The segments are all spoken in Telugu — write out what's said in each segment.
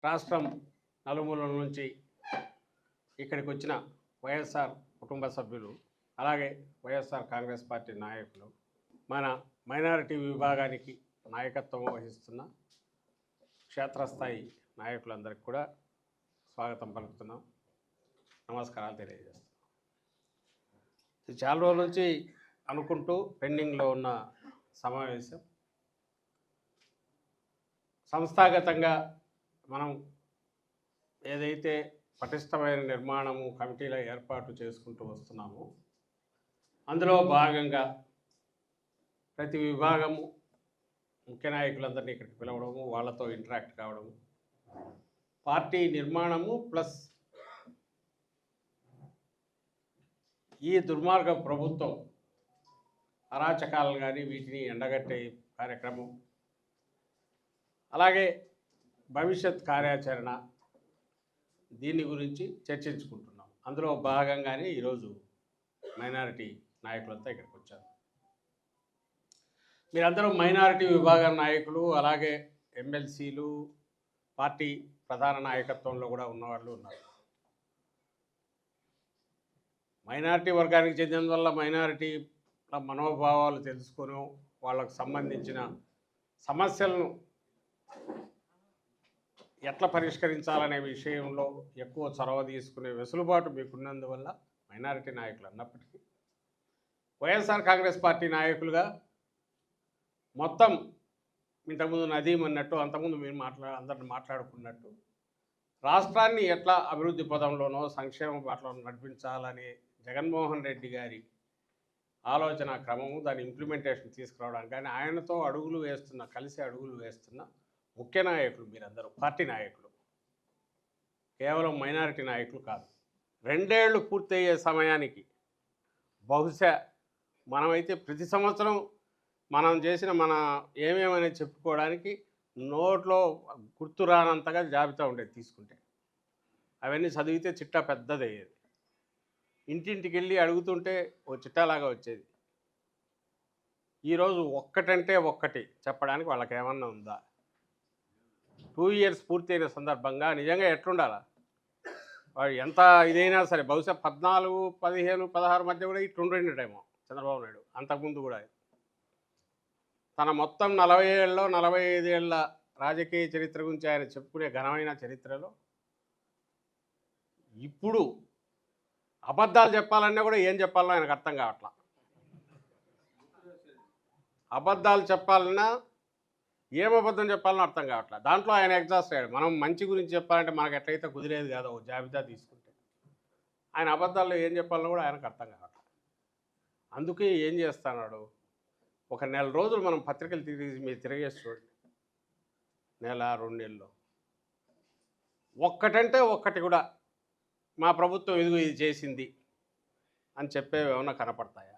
రాష్ట్రం నలుమూలల నుంచి ఇక్కడికి వచ్చిన వైఎస్ఆర్ కుటుంబ సభ్యులు, అలాగే వైఎస్ఆర్ కాంగ్రెస్ పార్టీ నాయకులు, మన మైనారిటీ విభాగానికి నాయకత్వం వహిస్తున్న క్షేత్రస్థాయి నాయకులందరికీ కూడా స్వాగతం పలుకుతున్నాం, నమస్కారాలు తెలియజేస్తున్నాం. చాలా రోజుల నుంచి అనుకుంటూ పెండింగ్లో ఉన్న సమావేశం సంస్థాగతంగా మనం ఏదైతే పటిష్టమైన నిర్మాణము కమిటీల ఏర్పాటు చేసుకుంటూ వస్తున్నామో అందులో భాగంగా ప్రతి విభాగము ముఖ్య నాయకులందరినీ ఇక్కడికి పిలవడము, వాళ్ళతో ఇంటరాక్ట్ కావడము, పార్టీ నిర్మాణము ప్లస్ ఈ దుర్మార్గ ప్రభుత్వం అరాచకాలను కానీ వీటిని ఎండగట్టే కార్యక్రమం, అలాగే భవిష్యత్ కార్యాచరణ, దీని గురించి చర్చించుకుంటున్నాం. అందులో భాగంగానే ఈరోజు మైనారిటీ నాయకులంతా ఇక్కడికి వచ్చారు. మీరందరూ మైనారిటీ విభాగం నాయకులు, అలాగే ఎమ్మెల్సీలు, పార్టీ ప్రధాన నాయకత్వంలో కూడా ఉన్నవాళ్ళు ఉన్నారు. మైనారిటీ వర్గానికి చెందినందువల్ల మైనారిటీ మనోభావాలు తెలుసుకొని వాళ్ళకు సంబంధించిన సమస్యలను ఎట్లా పరిష్కరించాలనే విషయంలో ఎక్కువ చొరవ తీసుకునే వెసులుబాటు మీకున్నందువల్ల మైనారిటీ నాయకులు అన్నప్పటికీ వైఎస్ఆర్ కాంగ్రెస్ పార్టీ నాయకులుగా మొత్తం ఇంతకుముందు నదీం అన్నట్టు, అంతకుముందు మీరు అందరిని మాట్లాడుకున్నట్టు రాష్ట్రాన్ని ఎట్లా అభివృద్ధి పదంలోనో సంక్షేమ బాటలో నడిపించాలనే జగన్మోహన్ రెడ్డి గారి ఆలోచన క్రమము, దాని ఇంప్లిమెంటేషన్ తీసుకురావడానికి కానీ ఆయనతో కలిసి అడుగులు వేస్తున్న ముఖ్య నాయకులు మీరందరూ, పార్టీ నాయకులు, కేవలం మైనారిటీ నాయకులు కాదు. 2 ఏళ్ళు పూర్తయ్యే సమయానికి బహుశా మనమైతే ప్రతి సంవత్సరం మనం చేసిన ఏమేమనేది చెప్పుకోవడానికి నోట్లో గుర్తు రానంతగా జాబితా ఉండేది తీసుకుంటే. అవన్నీ చదివితే చిట్టా పెద్దదయ్యేది. ఇంటింటికి వెళ్ళి అడుగుతుంటే ఓ చిట్టాలాగా వచ్చేది. ఈరోజు ఒక్కటంటే ఒక్కటి చెప్పడానికి వాళ్ళకి ఏమన్నా ఉందా? 2 ఇయర్స్ పూర్తయిన సందర్భంగా నిజంగా ఎట్లుండాలా? వాడు ఎంత ఇదైనా సరే బహుశా 14, 15, 16 మధ్య కూడా ఇట్లుండేటేమో చంద్రబాబు నాయుడు. అంతకుముందు కూడా తన మొత్తం 40 ఏళ్ళలో 45 ఏళ్ళ రాజకీయ చరిత్ర గురించి ఆయన చెప్పుకునే ఘనమైన చరిత్రలో ఇప్పుడు అబద్ధాలు చెప్పాలన్నా కూడా ఏం చెప్పాలనో ఆయనకు అర్థం కావట్లా. అబద్ధాలు చెప్పాలన్నా ఏం అబద్ధం చెప్పాలనో అర్థం కావట్లా. దాంట్లో ఆయన ఎగ్జాస్ట్ అయ్యాడు. మనం మంచి గురించి చెప్పాలంటే మనకు ఎట్లయితే కుదిరేది కాదో జాబితా తీసుకుంటే, ఆయన అబద్ధాల్లో ఏం చెప్పాలనో కూడా ఆయనకు అర్థం కావట్లా. అందుకే ఏం చేస్తున్నాడు, ఒక నెల రోజులు మనం పత్రికలు మీరు తిరిగేసి చూడండి, 1-2 నెలల్లో ఒక్కటంటే ఒక్కటి కూడా మా ప్రభుత్వం ఇదిగో ఇది చేసింది అని చెప్పేవి ఏమన్నా కనపడతాయా?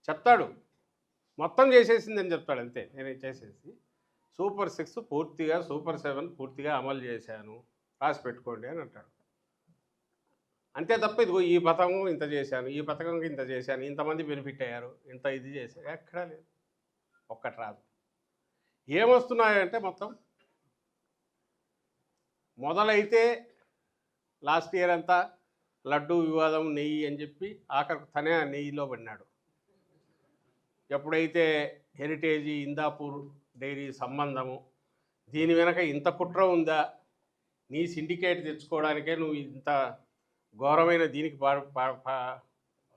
చెప్తాడు మొత్తం చేసేసిందని చెప్తాడు, అంతే. నేను చేసేసి సూపర్ 6 పూర్తిగా, సూపర్ 7 పూర్తిగా అమలు చేశాను, రాసి పెట్టుకోండి అని అంటాడు. అంతే తప్ప ఇదిగో ఈ పథకం ఇంత చేశాను, ఈ పథకంకి ఇంత చేశాను, ఇంతమంది బెనిఫిట్ అయ్యారు, ఇంత ఇది చేశారు, ఎక్కడా లేదు. ఒక్కటి రాదు. ఏమొస్తున్నాయంటే మొత్తం మొదలైతే లాస్ట్ ఇయర్ అంతా లడ్డు వివాదం, నెయ్యి అని చెప్పి ఆఖరికి తనే ఆ నెయ్యిలో పడినాడు. ఎప్పుడైతే హెరిటేజీ, ఇందాపూర్ డైరీ సంబంధము, దీని వెనక ఇంత కుట్ర ఉందా, నీ సిండికేట్ తెచ్చుకోవడానికే నువ్వు ఇంత ఘోరమైన దీనికి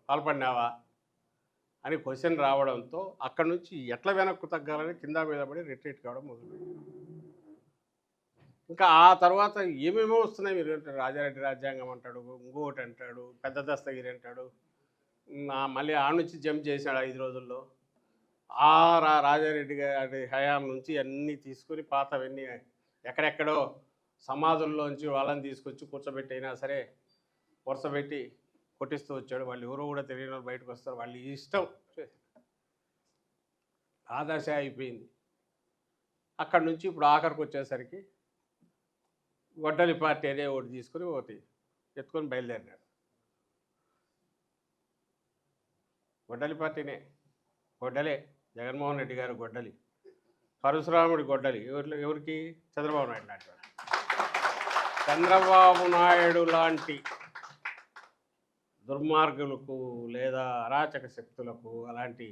పాల్పడినావా అని క్వశ్చన్ రావడంతో అక్కడి నుంచి ఎట్లా వెనక్కు తగ్గాలని కింద మీద పడి రిట్రీట్ కావడం మొదలుపెట్టాడు. ఇంకా ఆ తర్వాత ఏమేమో వస్తున్నాయి. మీరు రాజారెడ్డి రాజ్యాంగం అంటాడు, ఇంకోటి అంటాడు, పెద్ద దస్తగిరి అంటాడు, మళ్ళీ ఆ నుంచి జంప్ చేశాడు 5 రోజుల్లో. ఆ రాజారెడ్డి గారి హయాం నుంచి అన్నీ తీసుకొని పాతవన్నీ ఎక్కడెక్కడో సమాధుల్లోంచి వాళ్ళని తీసుకొచ్చి కూర్చోబెట్టి అయినా సరే వరుసపెట్టి కొట్టిస్తూ వచ్చాడు. వాళ్ళు ఎవరో కూడా తెలియని వాళ్ళు బయటకు వస్తారు, వాళ్ళు ఇష్టం. ఆ దశ అయిపోయింది. అక్కడి నుంచి ఇప్పుడు ఆఖరికి వచ్చేసరికి గొడ్డలి పార్టీ అనే ఒకటి తీసుకొని ఒకటి ఎత్తుకొని బయలుదేరినాడు. గొడ్డలి పార్టీనే, గొడ్డలే జగన్మోహన్ రెడ్డి గారు గొడ్డలి, పరశురాముడి గొడ్డలి ఎవరికి? చంద్రబాబు నాయుడు నాటి చంద్రబాబు నాయుడు లాంటి దుర్మార్గులకు లేదా అరాచక శక్తులకు అలాంటి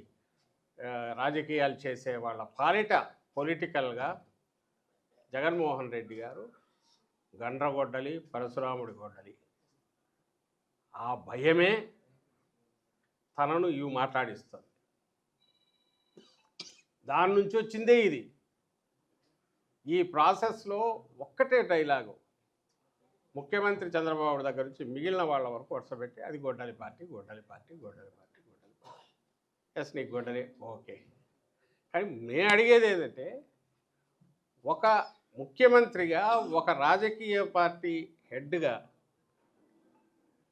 రాజకీయాలు చేసే వాళ్ళ పాలిట పొలిటికల్గా జగన్మోహన్ రెడ్డి గారు గండ్రగొడ్డలి పరశురాముడి గొడ్డలి ఆ భయమే తనను ఇవి మాట్లాడిస్తుంది. దాని నుంచి వచ్చిందే ఇది. ఈ ప్రాసెస్లో ఒక్కటే డైలాగు ముఖ్యమంత్రి చంద్రబాబు దగ్గర నుంచి మిగిలిన వాళ్ళ వరకు వరుసపెట్టి అది గొడ్డలి పార్టీ గొడ్డలి పార్టీ గొడ్డలి పార్టీ గొడ్డలి పార్టీ. ఎస్ నీకు గొడ్డలి ఓకే. కానీ నేను అడిగేది ఏంటంటే ఒక ముఖ్యమంత్రిగా ఒక రాజకీయ పార్టీ హెడ్గా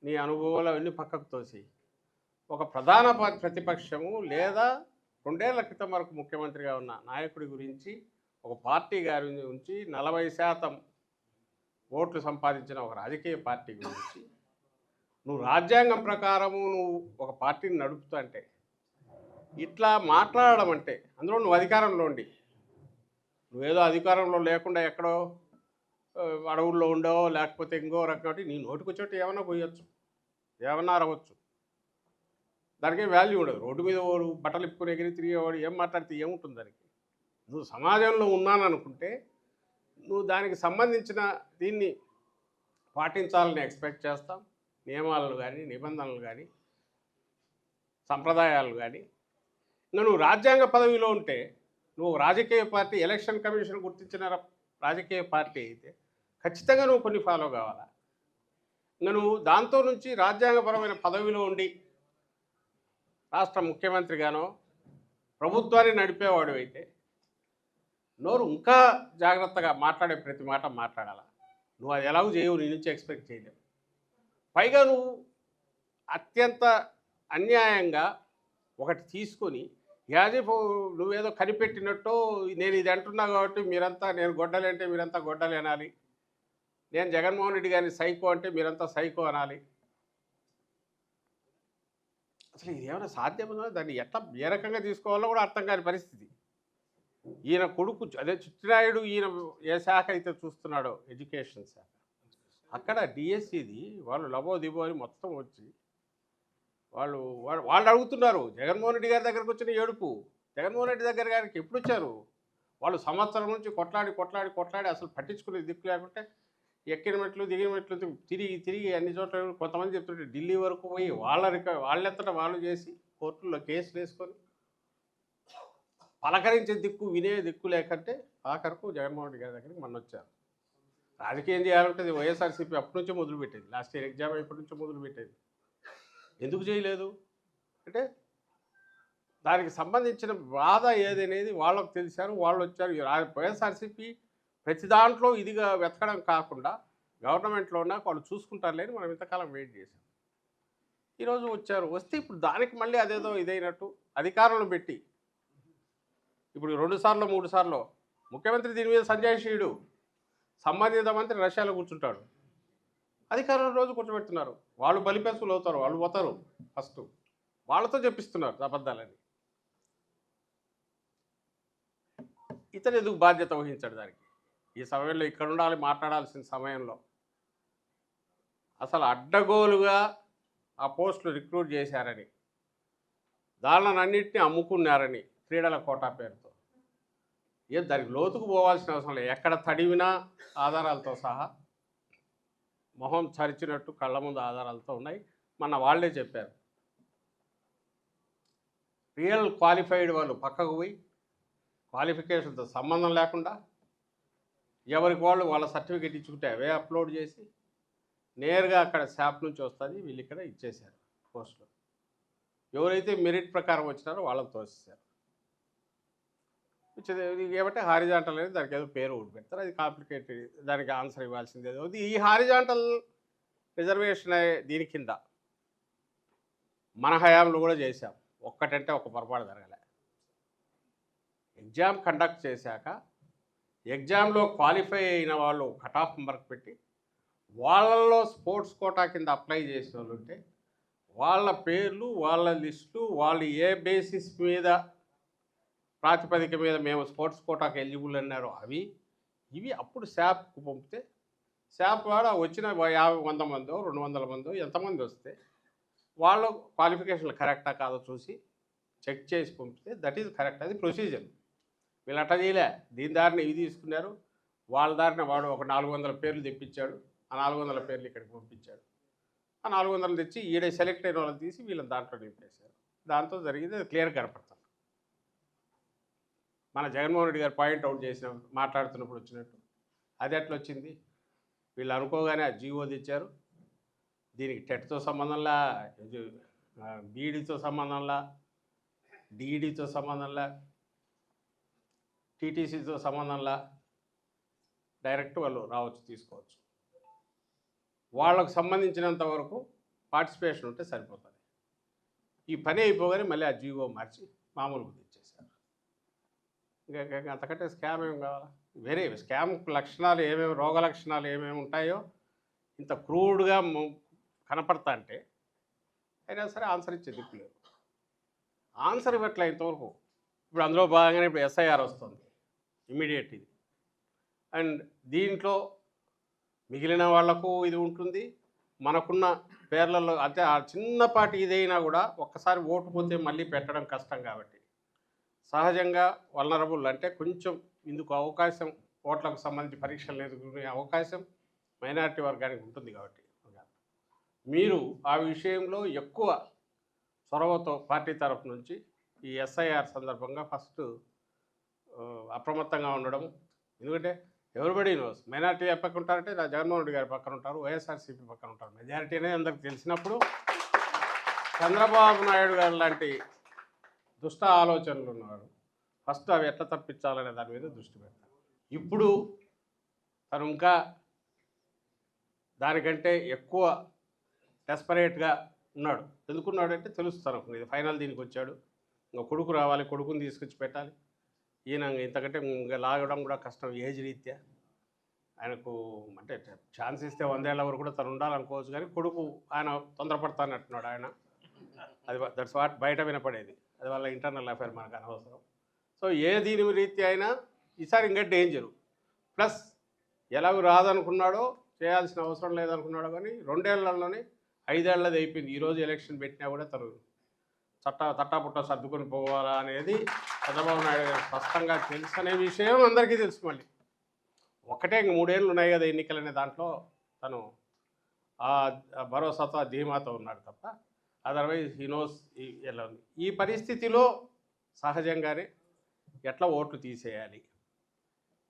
నీ అనుభవాలు అవన్నీ పక్కకు తోసి ఒక ప్రధాన ప్రతిపక్షము లేదా 2 ఏళ్ల క్రితం వరకు ముఖ్యమంత్రిగా ఉన్న నాయకుడి గురించి ఒక పార్టీ గారి గురించి 40% ఓట్లు సంపాదించిన ఒక రాజకీయ పార్టీ గురించి నువ్వు రాజ్యాంగం ప్రకారము నువ్వు ఒక పార్టీని నడుపుతుంటే ఇట్లా మాట్లాడడం అంటే అందులో నువ్వు అధికారంలో ఉండి నువ్వేదో అధికారంలో లేకుండా ఎక్కడో అడవుల్లో ఉండో లేకపోతే ఇంకో రకం నీ నోటికొచ్చేట్టు ఏమన్నా పోయొచ్చు, ఏమన్నా అరవచ్చు, దానికి వాల్యూ ఉండదు. రోడ్డు మీద వాడు బట్టలు ఇప్పుకుని ఎగిరి తిరిగేవాడు ఏం మాట్లాడితే ఏముంటుంది దానికి? నువ్వు సమాజంలో ఉన్నాననుకుంటే నువ్వు దానికి సంబంధించిన దీన్ని పాటించాలని ఎక్స్పెక్ట్ చేస్తాం. నియమాలు కానీ నిబంధనలు కానీ సంప్రదాయాలు కానీ. ఇంకా నువ్వు రాజ్యాంగ పదవిలో ఉంటే నువ్వు రాజకీయ పార్టీ ఎలక్షన్ కమిషన్ గుర్తించిన రాజకీయ పార్టీ అయితే ఖచ్చితంగా నువ్వు కొన్ని ఫాలో కావాలా. ఇంకా నువ్వు దాంతో నుంచి రాజ్యాంగపరమైన పదవిలో ఉండి రాష్ట్ర ముఖ్యమంత్రిగానో ప్రభుత్వాన్ని నడిపేవాడు అయితే నోరు ఇంకా జాగ్రత్తగా మాట్లాడే ప్రతి మాట మాట్లాడాలా. నువ్వు అది ఎలాగూ చేయవు, నీ నుంచి ఎక్స్పెక్ట్ చేయలేవు. పైగా నువ్వు అత్యంత అన్యాయంగా ఒకటి తీసుకొని యాజిఫ్ నువ్వేదో కనిపెట్టినట్టు నేను ఇది అంటున్నా కాబట్టి మీరంతా నేను గొడ్డలి అంటే మీరంతా గొడ్డలి అనాలి, నేను జగన్మోహన్ రెడ్డి గారిని సైకో అంటే మీరంతా సైకో అనాలి. అసలు ఇది ఏమైనా సాధ్యమన్నా? దాన్ని ఎట్లా ఏ రకంగా తీసుకోవాలో కూడా అర్థం కాని పరిస్థితి. ఈయన కొడుకు అదే చిట్టినాయుడు ఈయన ఏ శాఖ అయితే చూస్తున్నాడో ఎడ్యుకేషన్ శాఖ, అక్కడ డిఎస్సిది వాళ్ళు లబో దిబో అని మొత్తం వచ్చి వాళ్ళు అడుగుతున్నారు జగన్మోహన్ రెడ్డి గారి దగ్గరకు వచ్చిన ఏడుపు. జగన్మోహన్ రెడ్డి దగ్గర గారికి ఎప్పుడు వచ్చారు? వాళ్ళు సంవత్సరం నుంచి కొట్లాడి అసలు పట్టించుకునే దిక్కు లేకుంటే ఎక్కిన మెట్లు దిగిన మెట్లు తిరిగి అన్ని చోట్ల కొంతమంది చెప్తుంటే ఢిల్లీ వరకు పోయి వాళ్ళెంతటా వాళ్ళు చేసి కోర్టుల్లో కేసులు వేసుకొని పలకరించే దిక్కు వినే దిక్కు లేకంటే ఆఖరకు జగన్మోహన్ రెడ్డి గారి దగ్గరికి మొన్న వచ్చారు. రాజకీయం చేయాలంటే వైఎస్ఆర్సీపీ అప్పటి నుంచే మొదలుపెట్టేది, లాస్ట్ ఇయర్ ఎగ్జామ్ అయినప్పటి నుంచే మొదలుపెట్టేది. ఎందుకు చేయలేదు అంటే దానికి సంబంధించిన బాధ ఏదనేది వాళ్ళకు తెలిసారు, వాళ్ళు వచ్చారు. వైఎస్ఆర్సీపీ ప్రతి దాంట్లో ఇదిగా వెతకడం కాకుండా గవర్నమెంట్లో ఉన్న వాళ్ళు చూసుకుంటారు లేని మనం ఇంతకాలం వెయిట్ చేసాం. ఈరోజు వచ్చారు, వస్తే ఇప్పుడు దానికి మళ్ళీ అదేదో ఇదైనట్టు అధికారంలో పెట్టి ఇప్పుడు 2 సార్లు 3 సార్లు ముఖ్యమంత్రి దీని మీద సంజాయిషీయుడు, సంబంధిత మంత్రి రష్యాలో కూర్చుంటాడు, అధికారంలో రోజు కూర్చోబెడుతున్నారు. వాళ్ళు బలిపేసులు అవుతారు, వాళ్ళు పోతారు ఫస్ట్, వాళ్ళతో చెప్పిస్తున్నారు అబద్ధాలని. ఇతను ఎందుకు బాధ్యత వహించాడు దానికి? ఈ సమయంలో ఇక్కడ ఉండాలి, మాట్లాడాల్సిన సమయంలో అసలు అడ్డగోలుగా ఆ పోస్టులు రిక్రూట్ చేశారని, దానిలన్నింటినీ అమ్ముకున్నారని క్రీడల కోటా పేరుతో దానికి లోతుకు పోవాల్సిన అవసరం లేదు. ఎక్కడ తడివినా ఆధారాలతో సహా మొహం చరిచినట్టు కళ్ళ ముందు ఆధారాలతో ఉన్నాయి. మన వాళ్ళే చెప్పారు, రియల్ క్వాలిఫైడ్ వాళ్ళు పక్కకు పోయి క్వాలిఫికేషన్తో సంబంధం లేకుండా ఎవరికి వాళ్ళ సర్టిఫికేట్ ఇచ్చుకుంటే అవే అప్లోడ్ చేసి నేరుగా అక్కడ శాప్ నుంచి వస్తుంది, వీళ్ళు ఇక్కడ ఇచ్చేశారు పోస్టులు. ఎవరైతే మెరిట్ ప్రకారం వచ్చినారో వాళ్ళని తోసేశారు. ఏమంటే హారిజాంటల్ అనేది దానికి ఏదో పేరు ఒకటి పెడతారు, అది కాంప్లికేటెడ్, దానికి ఆన్సర్ ఇవ్వాల్సింది ఏదో. ఈ హారిజాంటల్ రిజర్వేషన్ దీని కింద మన హయాంలో కూడా చేశాం. ఒక్కటంటే ఒక పొరపాటు జరగలే. ఎగ్జామ్ కండక్ట్ చేశాక ఎగ్జామ్లో క్వాలిఫై అయిన వాళ్ళు కట్ ఆఫ్ మార్క్ పెట్టి వాళ్ళల్లో స్పోర్ట్స్ కోటా కింద అప్లై చేసిన వాళ్ళు ఉంటే వాళ్ళ పేర్లు, వాళ్ళ లిస్టు, వాళ్ళు ఏ బేసిస్ మీద ప్రాతిపదిక మీద మేము స్పోర్ట్స్ కోటాకు ఎలిజిబుల్ అన్నారో ఇవి అప్పుడు శాప్కు పంపితే శాప్ వాడు వచ్చిన 50-100 మందో 200 మందో ఎంతమంది వస్తే వాళ్ళ క్వాలిఫికేషన్లు కరెక్టా కాదో చూసి చెక్ చేసి పంపితే దట్ ఈజ్ కరెక్ట్. అది ప్రొసీజర్. వీళ్ళు అట్లా చేయలే. దీని దారిని ఇవి తీసుకున్నారు. వాళ్ళ దారిన వాడు ఒక 400 పేర్లు తెప్పించాడు. ఆ 400 పేర్లు ఇక్కడికి పంపించాడు. ఆ 400 తెచ్చి ఈడే సెలెక్ట్ అయిన వాళ్ళని తీసి వీళ్ళని దాంట్లో నింపేశారు. దాంతో జరిగింది అది క్లియర్ కనపడుతుంది. మన జగన్మోహన్ రెడ్డి గారు పాయింట్ అవుట్ చేసిన మాట్లాడుతున్నప్పుడు వచ్చినట్టు అది ఎట్లా వచ్చింది? వీళ్ళు అనుకోగానే ఆ జీవో తెచ్చారు. దీనికి టెట్తో సంబంధంలా, బీఈడీతో సంబంధంలా, డిఈడితో సంబంధంలా, టీటీసీతో సంబంధంలా డైరెక్ట్ వాళ్ళు రావచ్చు, తీసుకోవచ్చు. వాళ్ళకు సంబంధించినంత వరకు పార్టిసిపేషన్ ఉంటే సరిపోతుంది. ఈ పని అయిపోగానే మళ్ళీ ఆ జీవో మార్చి మామూలుగా తెచ్చేశారు. ఇంకా అంతకంటే స్కామ్ ఏం కావాలా? వేరే స్కామ్ లక్షణాలు ఏమేమి, రోగ లక్షణాలు ఏమేమి ఉంటాయో ఇంత క్రూడ్గా కనపడతా అంటే అయినా సరే ఆన్సర్ ఇచ్చే దిక్కు లేదు. ఆన్సర్ ఇవ్వట్లే ఇంతవరకు. ఇప్పుడు అందులో భాగంగానే ఇప్పుడు ఎస్ఐఆర్ వస్తుంది ఇమీడియట్ ఇది. అండ్ దీంట్లో మిగిలిన వాళ్లకు ఇది ఉంటుంది, మనకున్న పేర్లలో అంటే ఆ చిన్నపాటి ఇదైనా కూడా ఒక్కసారి ఓటు పోతే మళ్ళీ పెట్టడం కష్టం. కాబట్టి సహజంగా వల్నరబుల్ అంటే కొంచెం ఇందుకు అవకాశం, ఓట్లకు సంబంధించి పరీక్షలు ఎదుర్కొనే అవకాశం మైనారిటీ వర్గానికి ఉంటుంది. కాబట్టి మీరు ఆ విషయంలో ఎక్కువ చొరవతో పార్టీ తరఫు నుంచి ఈ ఎస్ఐఆర్ సందర్భంగా ఫస్ట్ అప్రమత్తంగా ఉండడం. ఎందుకంటే ఎవరిబడి నోస్ మైనారిటీ పక్కన ఉంటారంటే జగన్మోహన్ రెడ్డి గారి పక్కన ఉంటారు, వైఎస్ఆర్సీపీ పక్కన ఉంటారు. మెజారిటీ అనేది అందరికి తెలిసినప్పుడు చంద్రబాబు నాయుడు గారు లాంటి దుష్ట ఆలోచనలు ఉన్నవాడు ఫస్ట్ అవి ఎట్లా తప్పించాలనే దాని మీద దృష్టి పెడతారు. ఇప్పుడు తను ఇంకా దానికంటే ఎక్కువ డెస్పరేట్గా ఉన్నాడు. ఎందుకున్నాడంటే తెలుస్తాను ఇది ఫైనల్ దీనికి వచ్చాడు, ఇంకా కొడుకు రావాలి, కొడుకుని తీసుకొచ్చి పెట్టాలి. ఈయన ఇంతకంటే ఇంకా లాగడం కూడా కష్టం ఏజ్ రీత్యా. ఆయనకు అంటే ఛాన్స్ ఇస్తే 100 ఏళ్ల వరకు కూడా తను ఉండాలనుకోవచ్చు, కానీ కొడుకు ఆయన తొందరపడతానంటున్నాడు ఆయన. అది దట్స్ వాట్ బయట వినపడేది. అది వాళ్ళ ఇంటర్నల్ అఫైర్, మనకు అనవసరం. సో ఏ దీని రీత్యా అయినా ఈసారి ఇంకా డేంజరు. ప్లస్ ఎలాగూ రాదనుకున్నాడో, చేయాల్సిన అవసరం లేదనుకున్నాడో, కానీ 2 ఏళ్లలోనే 5 ఏళ్ళది అయిపోయింది. ఈరోజు ఎలక్షన్ పెట్టినా కూడా తను తట్టాపుట్ట సర్దుకొని పోవాలా అనేది చంద్రబాబు నాయుడు గారు స్పష్టంగా తెలుసు అనే విషయం అందరికీ తెలుసు. మళ్ళీ ఒకటే ఇంక 3 ఏళ్ళు ఉన్నాయి కదా ఎన్నికలనే దాంట్లో తను ఆ భరోసాతో, ఆ ధీమాతో ఉన్నాడు తప్ప అదర్వైజ్ హీ నోస్ ఎలా ఉంది. ఈ పరిస్థితిలో సహజంగానే ఎట్లా ఓట్లు తీసేయాలి,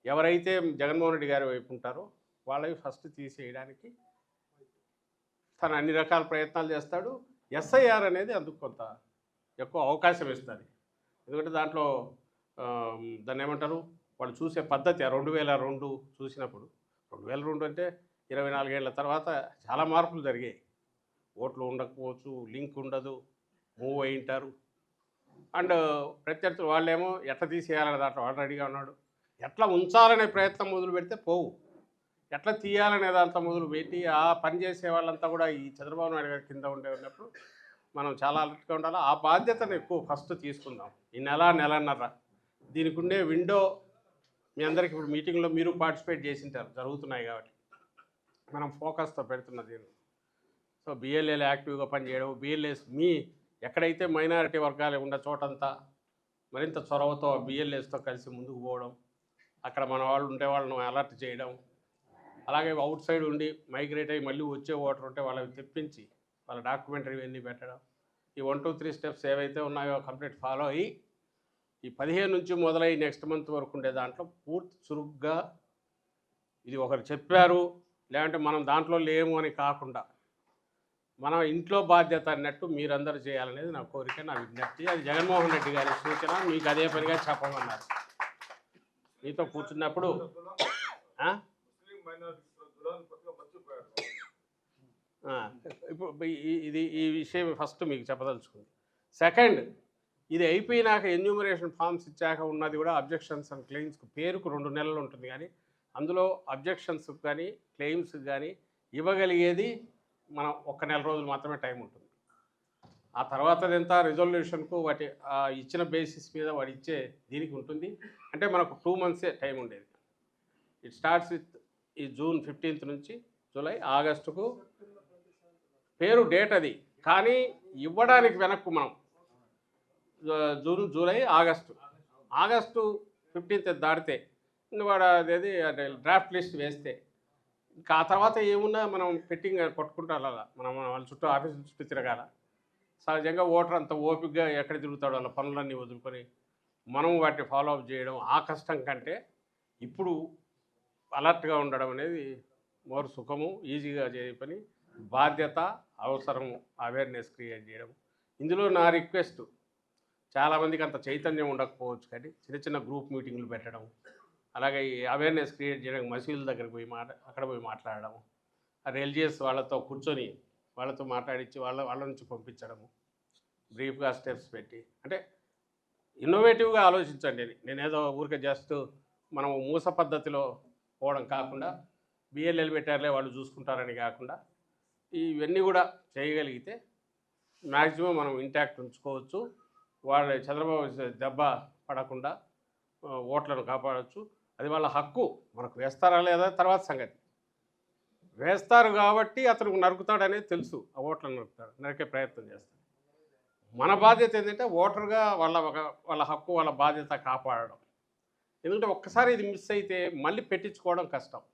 ఎవరైతే జగన్మోహన్ రెడ్డి గారి వైపు ఉంటారో వాళ్ళవి ఫస్ట్ తీసేయడానికి తను అన్ని రకాల ప్రయత్నాలు చేస్తాడు. ఎస్ఐఆర్ అనేది అందుకు కొంత ఎక్కువ అవకాశం ఇస్తుంది. ఎందుకంటే దాంట్లో దాన్ని ఏమంటారు, వాళ్ళు చూసే పద్ధతి 2002 చూసినప్పుడు, 2002 అంటే 24 ఏళ్ల తర్వాత చాలా మార్పులు జరిగాయి. ఓట్లు ఉండకపోవచ్చు, లింక్ ఉండదు, మూవ్ అయి ఉంటారు. అండ్ ప్రత్యర్థులు వాళ్ళేమో ఎట్లా తీసేయాలనే దాంట్లో వాడు రెడీగా ఉన్నాడు. ఎట్లా ఉంచాలనే ప్రయత్నం మొదలు పెడితే పోవు, ఎట్లా తీయాలనే దాంట్లో మొదలు పెట్టి ఆ పని చేసే వాళ్ళంతా కూడా ఈ చంద్రబాబు నాయుడు గారి కింద ఉన్నప్పుడు మనం చాలా అలర్ట్గా ఉండాలి. ఆ బాధ్యతను ఎక్కువ ఫస్ట్ తీసుకుందాం. ఈ నెలన్నర దీనికి ఉండే విండో మీ అందరికీ ఇప్పుడు మీటింగ్లో మీరు పార్టిసిపేట్ చేసింటారు, జరుగుతున్నాయి కాబట్టి మనం ఫోకస్తో పెడుతున్నది దీన్ని. సో బిఎల్ఏలు యాక్టివ్గా పనిచేయడం, బిఎల్ఏస్ మీ ఎక్కడైతే మైనారిటీ వర్గాలు ఉన్న చోటంతా మరింత చొరవతో బిఎల్ఏస్తో కలిసి ముందుకు పోవడం, అక్కడ మన వాళ్ళు ఉంటే వాళ్ళను అలర్ట్ చేయడం, అలాగే అవుట్ సైడ్ ఉండి మైగ్రేట్ అయ్యి మళ్ళీ వచ్చే ఓటర్ ఉంటే వాళ్ళని తెప్పించి వాళ్ళ డాక్యుమెంటరీ ఇవన్నీ పెట్టడం, ఈ 1, 2, 3 స్టెప్స్ ఏవైతే ఉన్నాయో కంప్లీట్ ఫాలో అయ్యి ఈ 15 నుంచి మొదలై నెక్స్ట్ మంత్ వరకు ఉండే దాంట్లో పూర్తి చురుగ్గా ఇది ఒకరు చెప్పారు లేదంటే మనం దాంట్లో లేము అని కాకుండా మన ఇంట్లో బాధ్యత అన్నట్టు మీరందరూ చేయాలనేది నా కోరిక, నా విజ్ఞప్తి. అది జగన్మోహన్ రెడ్డి గారి సూచన, మీకు అదే పనిగా చెప్పమన్నారు. మీతో కూర్చున్నప్పుడు ఇప్పుడు ఇది ఈ విషయం ఫస్ట్ మీకు చెప్పదలుచుకుంది. సెకండ్, ఇది అయిపోయినాక ఎన్యూమరేషన్ ఫామ్స్ ఇచ్చాక ఉన్నది కూడా అబ్జెక్షన్స్ అండ్ క్లెయిమ్స్కి పేరుకు 2 నెలలు ఉంటుంది, కానీ అందులో అబ్జెక్షన్స్కి కానీ క్లెయిమ్స్కి కానీ ఇవ్వగలిగేది మనం 1 నెల రోజులు మాత్రమే టైం ఉంటుంది. ఆ తర్వాతదంతా రిజల్యూషన్కు వాటి ఇచ్చిన బేసిస్ మీద వాడు ఇచ్చే దీనికి ఉంటుంది. అంటే మనకు 2 మంత్సే టైం ఉండేది. ఇట్ స్టార్ట్స్ విత్ ఈ జూన్ 15th నుంచి జూలై ఆగస్టుకు పేరు డేట్ అది, కానీ ఇవ్వడానికి వెనక్కు మనం జూన్ జూలై ఆగస్టు 15th దాటితే వాడు అదేది డ్రాఫ్ట్ లిస్ట్ వేస్తే ఇంకా ఆ తర్వాత ఏమున్నా మనం పెట్టింగ్ కొట్టుకుంటారు అలా మనం వాళ్ళ చుట్టూ ఆఫీసుల చుట్టూ తిరగాల. సహజంగా ఓటర్ అంత ఓపికగా ఎక్కడ తిరుగుతాడో వాళ్ళ పనులన్నీ వదులుకొని మనం వాటిని ఫాలో అప్ చేయడం ఆ కష్టం కంటే ఇప్పుడు అలర్ట్గా ఉండడం అనేది మోర్ సుఖము, ఈజీగా చేయ పని, బాధ్యత, అవసరము, అవేర్నెస్ క్రియేట్ చేయడం. ఇందులో నా రిక్వెస్ట్, చాలామందికి అంత చైతన్యం ఉండకపోవచ్చు కానీ చిన్న చిన్న గ్రూప్ మీటింగ్లు పెట్టడం, అలాగే ఈ అవేర్నెస్ క్రియేట్ చేయడం, మసీదుల దగ్గరికి పోయి అక్కడ పోయి మాట్లాడడం, ఆ రిలీజియస్ వాళ్ళతో కూర్చొని వాళ్ళతో మాట్లాడించి వాళ్ళ నుంచి పంపించడము, బ్రీఫ్గా స్టెప్స్ పెట్టి, అంటే ఇన్నోవేటివ్గా ఆలోచించండి. నేనేదో ఊరికే జస్ట్ మనం మూస పద్ధతిలో పోవడం కాకుండా బిఎల్ఎల్ పెట్టారులే వాళ్ళు చూసుకుంటారని కాకుండా ఇవన్నీ కూడా చేయగలిగితే మ్యాక్సిమం మనం ఇంటాక్ట్ ఉంచుకోవచ్చు. వాళ్ళ చంద్రబాబు దెబ్బ పడకుండా ఓట్లను కాపాడవచ్చు. అది వాళ్ళ హక్కు. మనకు వేస్తారా లేదా తర్వాత సంగతి. వేస్తారు కాబట్టి అతను నరుకుతాడనేది తెలుసు. ఆ ఓట్లను నరికే ప్రయత్నం చేస్తాడు. మన బాధ్యత ఏంటంటే ఓటర్గా వాళ్ళ హక్కు, వాళ్ళ బాధ్యత కాపాడడం. ఎందుకంటే ఒక్కసారి ఇది మిస్ అయితే మళ్ళీ పెట్టించుకోవడం కష్టం.